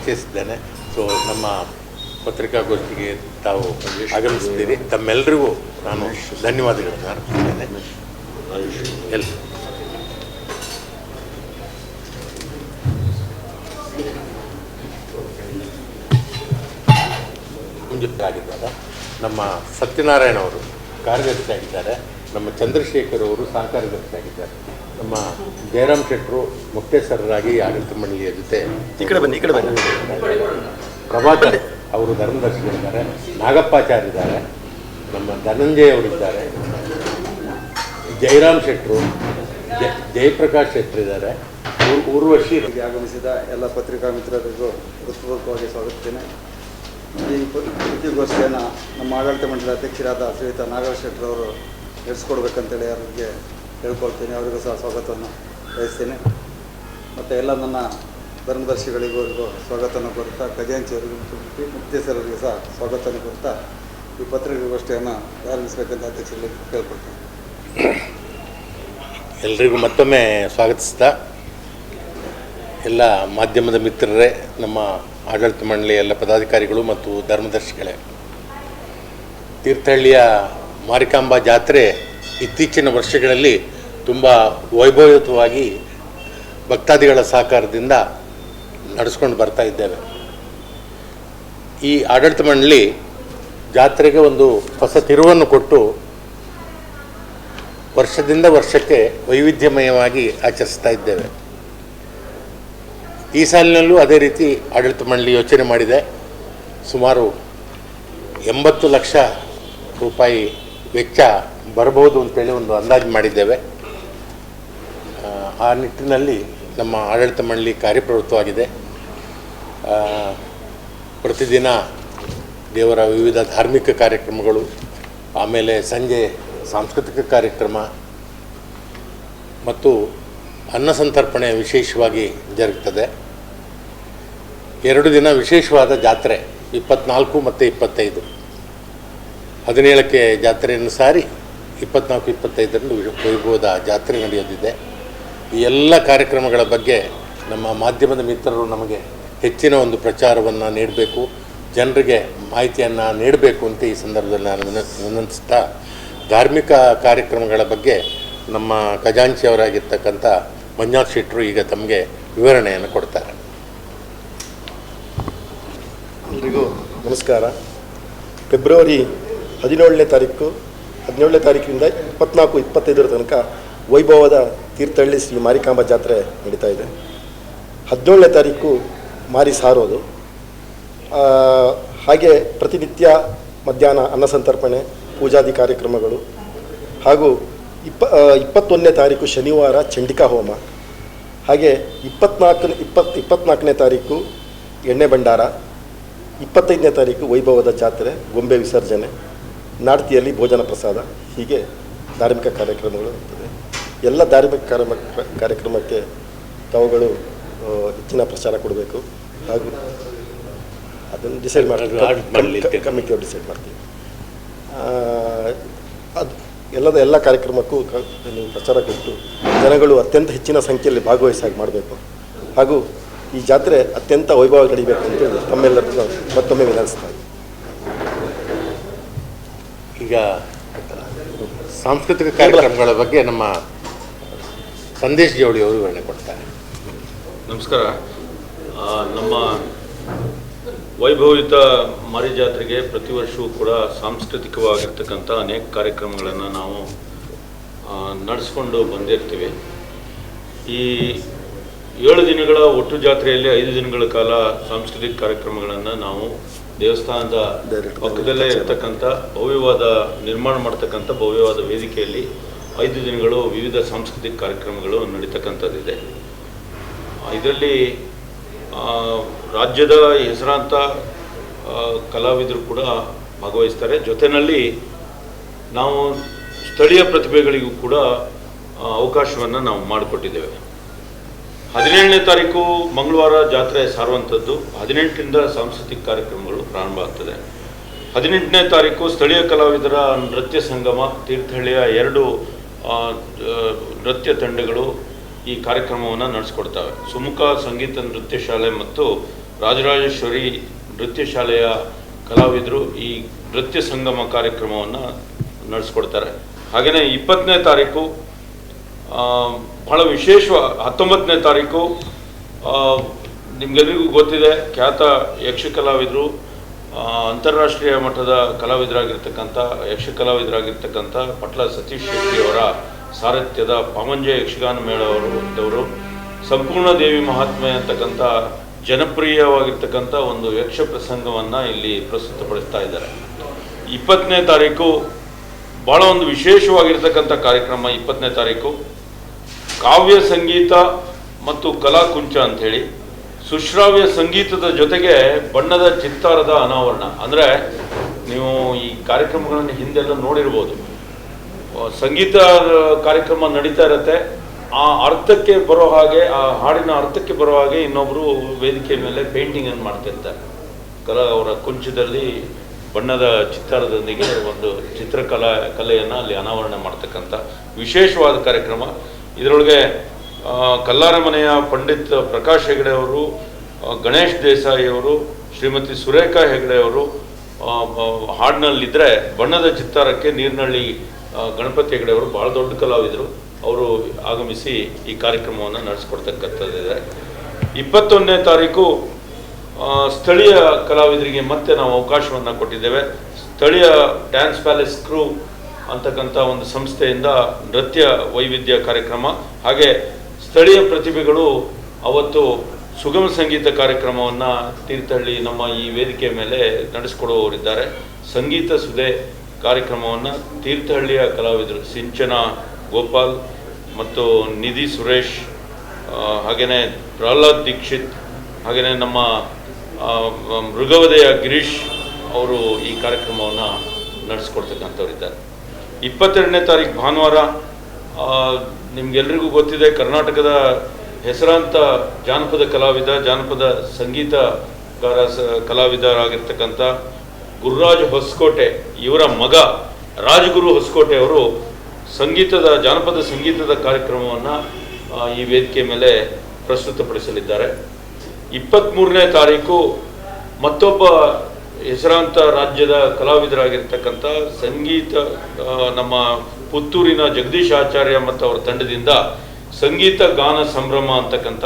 ಪರಿಚಯಿಸಿದ್ದೇನೆ. So ನಮ್ಮ ಪತ್ರಿಕಾಗೋಷ್ಠಿಗೆ ತಾವು ಆಗಮಿಸಿದ್ದೀರಿ. ತಮ್ಮೆಲ್ಲರಿಗೂ ನಾನು ಧನ್ಯವಾದಗಳನ್ನು ಅರ್ಪಿಸ್ತೇನೆ. ಎಲ್ಲ ಆಗಿದ್ದಾಗ ನಮ್ಮ ಸತ್ಯನಾರಾಯಣ ಅವರು ಕಾರ್ಯದರ್ಶಿ ಆಗಿದ್ದಾರೆ, ನಮ್ಮ ಚಂದ್ರಶೇಖರ್ ಅವರು ಸಹ ಕಾರ್ಯದರ್ಶಿ ಆಗಿದ್ದಾರೆ, ನಮ್ಮ ಜಯರಾಮ್ ಶೆಟ್ಟರು ಮುಖ್ಯಸ್ಥರಾಗಿ ಆಡಳಿತ ಮಂಡಳಿಯ ಜೊತೆ ಈ ಕಡೆ ಬನ್ನಿ ಪ್ರಭಾಕರ್ ಅವರು ಧರ್ಮದರ್ಶಿಗಳಿದ್ದಾರೆ, ನಾಗಪ್ಪಾಚಾರ್ಯ ಇದ್ದಾರೆ, ನಮ್ಮ ಧನಂಜಯ ಅವರಿದ್ದಾರೆ, ಜಯರಾಮ್ ಶೆಟ್ಟರು, ಜಯಪ್ರಕಾಶ್ ಶೆಟ್ಟರು ಇದ್ದಾರೆ, ಊರ್ವಶಿ. ಆಗಮಿಸಿದ ಎಲ್ಲ ಪತ್ರಿಕಾ ಮಿತ್ರರಿಗೂ ಹೃತ್ಪೂರ್ವಕವಾಗಿ ಸ್ವಾಗತಿಸ್ತೇನೆ. ಈ ಸುದ್ದಿಗೋಷ್ಠಿಯನ್ನು ನಮ್ಮ ಆಡಳಿತ ಮಂಡಳಿ ಅಧ್ಯಕ್ಷರಾದ ಶ್ರೀಯುತ ನಾಗರಾಜ್ ಶೆಟ್ಟರವರು ನಡೆಸ್ಕೊಡ್ಬೇಕಂತೇಳಿ ಅವರಿಗೆ ಹೇಳ್ಕೊಳ್ತೇನೆ. ಅವರಿಗೂ ಸಹ ಸ್ವಾಗತವನ್ನು ಬಯಸ್ತೇನೆ. ಮತ್ತು ಎಲ್ಲ ನನ್ನ ಧರ್ಮದರ್ಶಿಗಳಿಗೂ ಸ್ವಾಗತವನ್ನು ಕೋರುತ್ತಾ, ಖಜಾಂಚಿಯವರಿಗೂ ಮುಕ್ತೇಶ್ವರರಿಗೂ ಸಹ ಸ್ವಾಗತವನ್ನು ಕೋರುತ್ತಾ ಈ ಪತ್ರಿಕಾಗೋಷ್ಠಿಯನ್ನು ಪ್ರಾರಂಭಿಸಬೇಕಂತ ಅಧ್ಯಕ್ಷರಲ್ಲಿ ಕೇಳ್ಕೊಳ್ತೇನೆ. ಎಲ್ರಿಗೂ ಮತ್ತೊಮ್ಮೆ ಸ್ವಾಗತಿಸ್ತಾ, ಎಲ್ಲ ಮಾಧ್ಯಮದ ಮಿತ್ರರೇ, ನಮ್ಮ ಆಡಳಿತ ಮಂಡಳಿಯ ಎಲ್ಲ ಪದಾಧಿಕಾರಿಗಳು ಮತ್ತು ಧರ್ಮದರ್ಶಿಗಳೇ, ತೀರ್ಥಹಳ್ಳಿಯ ಮಾರಿಕಾಂಬಾ ಜಾತ್ರೆ ಇತ್ತೀಚಿನ ವರ್ಷಗಳಲ್ಲಿ ತುಂಬ ವೈಭವಯುತವಾಗಿ ಭಕ್ತಾದಿಗಳ ಸಹಕಾರದಿಂದ ನಡೆಸ್ಕೊಂಡು ಬರ್ತಾ ಇದ್ದೇವೆ. ಈ ಆಡಳಿತ ಮಂಡಳಿ ಜಾತ್ರೆಗೆ ಒಂದು ಹೊಸ ತಿರುವನ್ನು ಕೊಟ್ಟು ವರ್ಷದಿಂದ ವರ್ಷಕ್ಕೆ ವೈವಿಧ್ಯಮಯವಾಗಿ ಆಚರಿಸ್ತಾ ಇದ್ದೇವೆ. ಈ ಸಾಲಿನಲ್ಲೂ ಅದೇ ರೀತಿ ಆಡಳಿತ ಮಂಡಳಿ ಯೋಚನೆ ಮಾಡಿದೆ. ಸುಮಾರು 80 ಲಕ್ಷ ರೂಪಾಯಿ ವೆಚ್ಚ ಬರಬಹುದು ಅಂತೇಳಿ ಒಂದು ಅಂದಾಜು ಮಾಡಿದ್ದೇವೆ. ಆ ನಿಟ್ಟಿನಲ್ಲಿ ನಮ್ಮ ಆಡಳಿತ ಮಂಡಳಿ ಕಾರ್ಯಪ್ರವೃತ್ತವಾಗಿದೆ. ಪ್ರತಿದಿನ ದೇವರ ವಿವಿಧ ಧಾರ್ಮಿಕ ಕಾರ್ಯಕ್ರಮಗಳು, ಆಮೇಲೆ ಸಂಜೆ ಸಾಂಸ್ಕೃತಿಕ ಕಾರ್ಯಕ್ರಮ ಮತ್ತು ಅನ್ನ ಸಂತರ್ಪಣೆ ವಿಶೇಷವಾಗಿ ಜರುಗುತ್ತದೆ. 2 ದಿನ ವಿಶೇಷವಾದ ಜಾತ್ರೆ 24 ಮತ್ತು 25. 17ಕ್ಕೆ ಜಾತ್ರೆಯನ್ನು ಸಾರಿ 24-25ರಂದು ವೈಭವದ ಜಾತ್ರೆ ನಡೆಯೋದಿದೆ. ಈ ಎಲ್ಲ ಕಾರ್ಯಕ್ರಮಗಳ ಬಗ್ಗೆ ನಮ್ಮ ಮಾಧ್ಯಮದ ಮಿತ್ರರು ನಮಗೆ ಹೆಚ್ಚಿನ ಒಂದು ಪ್ರಚಾರವನ್ನು ನೀಡಬೇಕು, ಜನರಿಗೆ ಮಾಹಿತಿಯನ್ನು ನೀಡಬೇಕು ಅಂತ ಈ ಸಂದರ್ಭದಲ್ಲಿ ನಾನು ವಿನಂತಿಸ್ತಾ, ಧಾರ್ಮಿಕ ಕಾರ್ಯಕ್ರಮಗಳ ಬಗ್ಗೆ ನಮ್ಮ ಖಜಾಂಚಿಯವರಾಗಿರ್ತಕ್ಕಂಥ ಮಂಜುನಾಥ್ ಶೆಟ್ಟರು ಈಗ ತಮಗೆ ವಿವರಣೆಯನ್ನು ಕೊಡ್ತಾರೆ. ಎಲ್ರಿಗೂ ನಮಸ್ಕಾರ. ಫೆಬ್ರವರಿ 17ನೇ ತಾರೀಕಿನಿಂದ 24-25 ತನಕ ವೈಭವದ ತೀರ್ಥಹಳ್ಳಿ ಶ್ರೀ ಮಾರಿಕಾಂಬಾ ಜಾತ್ರೆ ನಡೀತಾ ಇದೆ. 17ನೇ ತಾರೀಕು ಮಾರಿ ಸಾರೋದು, ಹಾಗೆ ಪ್ರತಿನಿತ್ಯ ಮಧ್ಯಾಹ್ನ ಅನ್ನ ಸಂತರ್ಪಣೆ, ಪೂಜಾದಿ ಕಾರ್ಯಕ್ರಮಗಳು, ಹಾಗೂ 21ನೇ ತಾರೀಕು ಶನಿವಾರ ಚಂಡಿಕಾ ಹೋಮ, ಹಾಗೆ 24ನೇ ತಾರೀಕು ಎಣ್ಣೆ ಭಂಡಾರ, 25ನೇ ತಾರೀಕು ವೈಭವದ ಜಾತ್ರೆ, ಗೊಂಬೆ ವಿಸರ್ಜನೆ, ನಾಡ್ತಿಯಲ್ಲಿ ಭೋಜನ ಪ್ರಸಾದ, ಹೀಗೆ ಧಾರ್ಮಿಕ ಕಾರ್ಯಕ್ರಮಗಳು ಇರ್ತದೆ. ಎಲ್ಲ ಧಾರ್ಮಿಕ ಕಾರ್ಯಕ್ರಮಕ್ಕೆ ತಾವುಗಳು ಹೆಚ್ಚಿನ ಪ್ರಚಾರ ಕೊಡಬೇಕು. ಹಾಗೂ ಅದನ್ನು ಡಿಸೈಡ್ ಮಾಡ್ತೀವಿ, ಕಮಿಟಿಯವರು ಡಿಸೈಡ್ ಮಾಡ್ತೀವಿ. ಅದು ಎಲ್ಲ ಕಾರ್ಯಕ್ರಮಕ್ಕೂ ನೀವು ಪ್ರಚಾರ ಕೊಟ್ಟು ಜನಗಳು ಅತ್ಯಂತ ಹೆಚ್ಚಿನ ಸಂಖ್ಯೆಯಲ್ಲಿ ಭಾಗವಹಿಸಾಗಿ ಮಾಡಬೇಕು. ಹಾಗೂ ಈ ಜಾತ್ರೆ ಅತ್ಯಂತ ವೈಭವ ನಡೀಬೇಕು ಅಂತೇಳಿ ತಮ್ಮೆಲ್ಲರಿಗೂ ಮತ್ತೊಮ್ಮೆ ವಿನಂತಿಸ್ತಾ ಇದ್ದೀನಿ. ಈಗ ಸಾಂಸ್ಕೃತಿಕ ಕಾರ್ಯಕ್ರಮಗಳ ಬಗ್ಗೆ ನಮ್ಮ ಸಂದೇಶ್ ಜೋಳಿ ಅವರು ವಿವರಣೆ ಕೊಡ್ತಾರೆ. ನಮಸ್ಕಾರ. ನಮ್ಮ ವೈಭವಯುತ ಮಾರಿ ಜಾತ್ರೆಗೆ ಪ್ರತಿ ವರ್ಷವೂ ಕೂಡ ಸಾಂಸ್ಕೃತಿಕವಾಗಿರ್ತಕ್ಕಂಥ ಅನೇಕ ಕಾರ್ಯಕ್ರಮಗಳನ್ನು ನಾವು ನಡೆಸ್ಕೊಂಡು ಬಂದಿರ್ತೀವಿ. ಈ 7 ದಿನಗಳ ಒಟ್ಟು ಜಾತ್ರೆಯಲ್ಲಿ 5 ದಿನಗಳ ಕಾಲ ಸಾಂಸ್ಕೃತಿಕ ಕಾರ್ಯಕ್ರಮಗಳನ್ನು ನಾವು ದೇವಸ್ಥಾನದ ಪಕ್ಕದಲ್ಲೇ ಇರ್ತಕ್ಕಂಥ ಭವ್ಯವಾದ ನಿರ್ಮಾಣ ಮಾಡ್ತಕ್ಕಂಥ ಭವ್ಯವಾದ ವೇದಿಕೆಯಲ್ಲಿ 5 ದಿನಗಳು ವಿವಿಧ ಸಾಂಸ್ಕೃತಿಕ ಕಾರ್ಯಕ್ರಮಗಳು ನಡೀತಕ್ಕಂಥದ್ದಿದೆ. ಇದರಲ್ಲಿ ರಾಜ್ಯದ ಹೆಸರಾಂತ ಕಲಾವಿದರು ಕೂಡ ಭಾಗವಹಿಸ್ತಾರೆ. ಜೊತೆಯಲ್ಲಿ ನಾವು ಸ್ಥಳೀಯ ಪ್ರತಿಭೆಗಳಿಗೂ ಕೂಡ ಅವಕಾಶವನ್ನು ನಾವು ಮಾಡಿಕೊಟ್ಟಿದ್ದೇವೆ. 17ನೇ ತಾರೀಕು ಮಂಗಳವಾರ ಜಾತ್ರೆ ಸಾರುವಂಥದ್ದು. 18ರಿಂದ ಸಾಂಸ್ಕೃತಿಕ ಕಾರ್ಯಕ್ರಮಗಳು ಪ್ರಾರಂಭ ಆಗ್ತದೆ. 18ನೇ ತಾರೀಕು ಸ್ಥಳೀಯ ಕಲಾವಿದರ ನೃತ್ಯ ಸಂಗಮ, ತೀರ್ಥಹಳ್ಳಿಯ 2 ನೃತ್ಯ ತಂಡಗಳು ಈ ಕಾರ್ಯಕ್ರಮವನ್ನು ನಡೆಸ್ಕೊಡ್ತವೆ. ಸುಮುಖ ಸಂಗೀತ ನೃತ್ಯ ಶಾಲೆ ಮತ್ತು ರಾಜರಾಜೇಶ್ವರಿ ನೃತ್ಯ ಶಾಲೆಯ ಕಲಾವಿದರು ಈ ನೃತ್ಯ ಸಂಗಮ ಕಾರ್ಯಕ್ರಮವನ್ನು ನಡೆಸ್ಕೊಡ್ತಾರೆ. ಹಾಗೆಯೇ 20ನೇ ತಾರೀಕು ಬಹಳ ವಿಶೇಷ. 19ನೇ ತಾರೀಕು ನಿಮ್ಗೆಲ್ಲರಿಗೂ ಗೊತ್ತಿದೆ, ಖ್ಯಾತ ಯಕ್ಷ ಕಲಾವಿದರು, ಅಂತಾರಾಷ್ಟ್ರೀಯ ಮಟ್ಟದ ಕಲಾವಿದರಾಗಿರ್ತಕ್ಕಂಥ ಯಕ್ಷ ಕಲಾವಿದರಾಗಿರ್ತಕ್ಕಂಥ ಪಟ್ಲ ಸತೀಶ್ ಶೆಟ್ಟಿಯವರ ಸಾರಥ್ಯದ ಪಾಮಂಜೆ ಯಕ್ಷಗಾನ ಮೇಳದವರು ಸಂಪೂರ್ಣ ದೇವಿ ಮಹಾತ್ಮೆ ಅಂತಕ್ಕಂಥ ಜನಪ್ರಿಯವಾಗಿರ್ತಕ್ಕಂಥ ಒಂದು ಯಕ್ಷ ಪ್ರಸಂಗವನ್ನು ಇಲ್ಲಿ ಪ್ರಸ್ತುತಪಡಿಸ್ತಾ ಇದ್ದಾರೆ. 20ನೇ ತಾರೀಕು ಭಾಳ ಒಂದು ವಿಶೇಷವಾಗಿರ್ತಕ್ಕಂಥ ಕಾರ್ಯಕ್ರಮ. 20ನೇ ತಾರೀಕು ಕಾವ್ಯ ಸಂಗೀತ ಮತ್ತು ಕಲಾಕುಂಚ ಅಂಥೇಳಿ ಸುಶ್ರಾವ್ಯ ಸಂಗೀತದ ಜೊತೆಗೆ ಬಣ್ಣದ ಚಿತ್ತಾರದ ಅನಾವರಣ. ಅಂದರೆ ನೀವು ಈ ಕಾರ್ಯಕ್ರಮಗಳನ್ನು ಹಿಂದೆಲ್ಲ ನೋಡಿರ್ಬೋದು. ಸಂಗೀತ ಕಾರ್ಯಕ್ರಮ ನಡೀತಾ ಇರುತ್ತೆ, ಆ ಅರ್ಥಕ್ಕೆ ಬರೋ ಹಾಗೆ, ಆ ಹಾಡಿನ ಅರ್ಥಕ್ಕೆ ಬರೋ ಹಾಗೆ ಇನ್ನೊಬ್ಬರು ವೇದಿಕೆ ಮೇಲೆ ಪೇಂಟಿಂಗನ್ನು ಮಾಡ್ತಿರ್ತಾರೆ. ಅವರ ಕುಂಚದಲ್ಲಿ ಬಣ್ಣದ ಚಿತ್ತಾರದೊಂದಿಗೆ ಒಂದು ಕಲೆಯನ್ನು ಅಲ್ಲಿ ಅನಾವರಣ ಮಾಡ್ತಕ್ಕಂಥ ವಿಶೇಷವಾದ ಕಾರ್ಯಕ್ರಮ. ಇದರೊಳಗೆ ಕಲ್ಲಾರಮನೆಯ ಪಂಡಿತ್ ಪ್ರಕಾಶ್ ಹೆಗಡೆ ಅವರು, ಗಣೇಶ್ ದೇಸಾಯಿ ಅವರು, ಶ್ರೀಮತಿ ಸುರೇಖಾ ಹೆಗಡೆ ಅವರು ಹಾಡಿನಲ್ಲಿದ್ದರೆ, ಬಣ್ಣದ ಚಿತ್ತಾರಕ್ಕೆ ನೀರ್ನಳ್ಳಿ ಗಣಪತಿ ಹೆಗಡೆ ಅವರು ಭಾಳ ದೊಡ್ಡ ಕಲಾವಿದರು, ಅವರು ಆಗಮಿಸಿ ಈ ಕಾರ್ಯಕ್ರಮವನ್ನು ನಡೆಸ್ಕೊಡ್ತಕ್ಕಂಥದ್ದಿದೆ. 21ನೇ ತಾರೀಕು ಸ್ಥಳೀಯ ಕಲಾವಿದರಿಗೆ ಮತ್ತೆ ನಾವು ಅವಕಾಶವನ್ನು ಕೊಟ್ಟಿದ್ದೇವೆ. ಸ್ಥಳೀಯ ಡ್ಯಾನ್ಸ್ ಪ್ಯಾಲೇಸ್ ಕ್ರೂ ಅಂತಕ್ಕಂಥ ಒಂದು ಸಂಸ್ಥೆಯಿಂದ ನೃತ್ಯ ವೈವಿಧ್ಯ ಕಾರ್ಯಕ್ರಮ, ಹಾಗೆ ಸ್ಥಳೀಯ ಪ್ರತಿಭೆಗಳು ಅವತ್ತು ಸುಗಮ ಸಂಗೀತ ಕಾರ್ಯಕ್ರಮವನ್ನು ತೀರ್ಥಹಳ್ಳಿ ನಮ್ಮ ಈ ವೇದಿಕೆ ಮೇಲೆ ನಡೆಸಿಕೊಡುವವರಿದ್ದಾರೆ. ಸಂಗೀತ ಸುಧೆ ಕಾರ್ಯಕ್ರಮವನ್ನು ತೀರ್ಥಹಳ್ಳಿಯ ಕಲಾವಿದರು ಸಿಂಚನ ಗೋಪಾಲ್ ಮತ್ತು ನಿಧಿ ಸುರೇಶ್, ಹಾಗೆಯೇ ಪ್ರಹ್ಲಾದ್ ದೀಕ್ಷಿತ್, ಹಾಗೆಯೇ ನಮ್ಮ ಮೃಗವದೆಯ ಗಿರೀಶ್ ಅವರು ಈ ಕಾರ್ಯಕ್ರಮವನ್ನು ನಡೆಸ್ಕೊಡ್ತಕ್ಕಂಥವ್ರಿದ್ದಾರೆ. 22ನೇ ತಾರೀಕು ಭಾನುವಾರ ನಿಮ್ಗೆಲ್ರಿಗೂ ಗೊತ್ತಿದೆ, ಕರ್ನಾಟಕದ ಹೆಸರಾಂತ ಜಾನಪದ ಕಲಾವಿದ, ಜಾನಪದ ಸಂಗೀತಗಾರ ಕಲಾವಿದರಾಗಿರ್ತಕ್ಕಂಥ ಗುರುರಾಜ್ ಹೊಸಕೋಟೆ ಇವರ ಮಗ ರಾಜಗುರು ಹೊಸಕೋಟೆ ಅವರು ಜಾನಪದ ಸಂಗೀತದ ಕಾರ್ಯಕ್ರಮವನ್ನು ಈ ವೇದಿಕೆ ಮೇಲೆ ಪ್ರಸ್ತುತಪಡಿಸಲಿದ್ದಾರೆ. 23ನೇ ತಾರೀಕು ಮತ್ತೊಬ್ಬ ಹೆಸರಾಂತ ರಾಜ್ಯದ ಕಲಾವಿದರಾಗಿರ್ತಕ್ಕಂಥ ನಮ್ಮ ಪುತ್ತೂರಿನ ಜಗದೀಶ್ ಆಚಾರ್ಯ ಮತ್ತು ಅವರ ತಂಡದಿಂದ ಸಂಗೀತ ಗಾನ ಸಂಭ್ರಮ ಅಂತಕ್ಕಂಥ